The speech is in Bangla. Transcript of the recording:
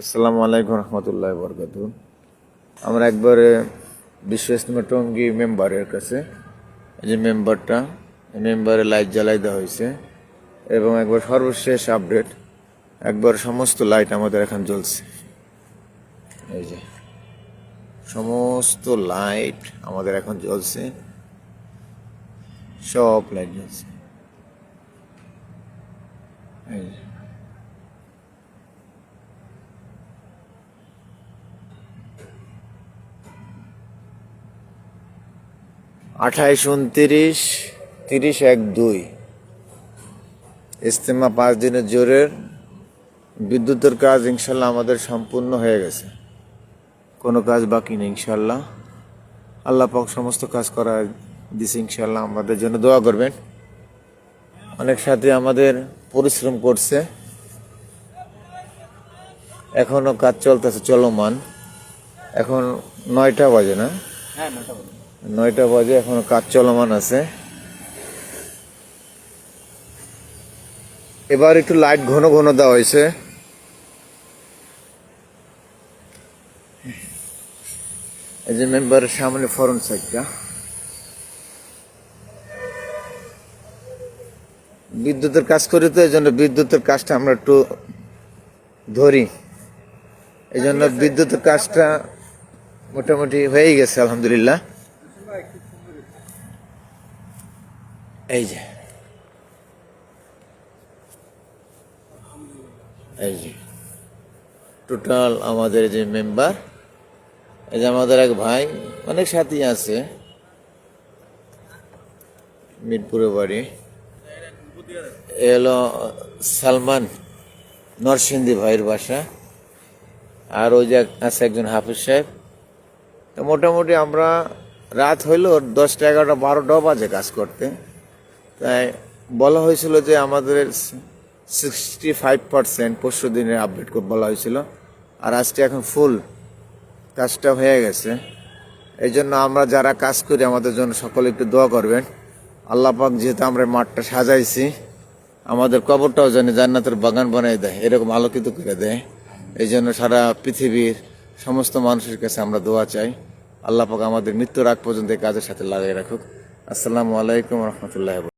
আসসালামু আলাইকুম রহমতুল্লাহ বরকাত। আমরা একবারে বিশ্ব ইজতেমা টঙ্গী মেম্বারের কাছে, এই যে মেম্বারটা, এই মেম্বারে লাইট জ্বালাই দেওয়া হয়েছে এবং একবার সর্বশেষ আপডেট, একবার সমস্ত লাইট আমাদের এখন জ্বলছে। এই যে সমস্ত লাইট আমাদের এখন জ্বলছে, সব লাইট জ্বলছে। এই যে 28, 29, 30, 1, 2 ইজতেমা 5 দিনের জোরের বিদ্যুতের কাজ ইনশাল্লাহ আমাদের সম্পূর্ণ হয়ে গেছে, কোনো কাজ বাকি নেই ইনশাল্লাহ। আল্লাহ পাক সমস্ত কাজ করা দিছে ইনশাল্লাহ। আমাদের জন্য দোয়া করবেন। অনেক সাথে আমাদের পরিশ্রম করছে, এখনো কাজ চলতেছে, চলমান। এখন 9টা বাজে না? 9টা বাজে, এখনো কাজ চলমান আছে। এবার একটু লাইট ঘন ঘন দেওয়া হয়েছে। এই যে মেম্বারের সামনে ফরন্ট সাইডটা, বিদ্যুতের কাজ করি তো, এই জন্য বিদ্যুতের কাজটা আমরা একটু ধরি, এই জন্য বিদ্যুতের কাজটা মোটামুটি হয়ে গেছে আলহামদুলিল্লাহ। এই যে এই যে টোটাল আমাদের যে মেম্বার, এই যে আমাদের এক ভাই, অনেক সাথী আছে, মিরপুরে বাড়ি, এ হলো সালমান নরসিংদী ভাইয়ের বাসা। আর ওই যে আছে একজন হাফিজ সাহেব। তো মোটামুটি আমরা রাত হইল 10টা, 11টা, 12টা বাজে কাজ করতে। তাই বলা হয়েছিল যে আমাদের 65% পরশু দিনের আপডেট বলা হয়েছিল, আর আজকে এখন ফুল কাজটা হয়ে গেছে। এই জন্য আমরা যারা কাজ করি আমাদের জন্য সকলে একটু দোয়া করবেন। আল্লাহ পাক যেহেতু আমরা মাঠটা সাজাইছি, আমাদের কবরটাও যেন জান্নাতের বাগান বানাই দেয়, এরকম আলোকিত করে দেয়। এই জন্য সারা পৃথিবীর সমস্ত মানুষের কাছে আমরা দোয়া চাই, আল্লাহ পাক আমাদের মৃত্যুর আগ পর্যন্ত এই কাজের সাথে লাগাই রাখুক। আসসালামু আলাইকুম রহমতুল্লাহ।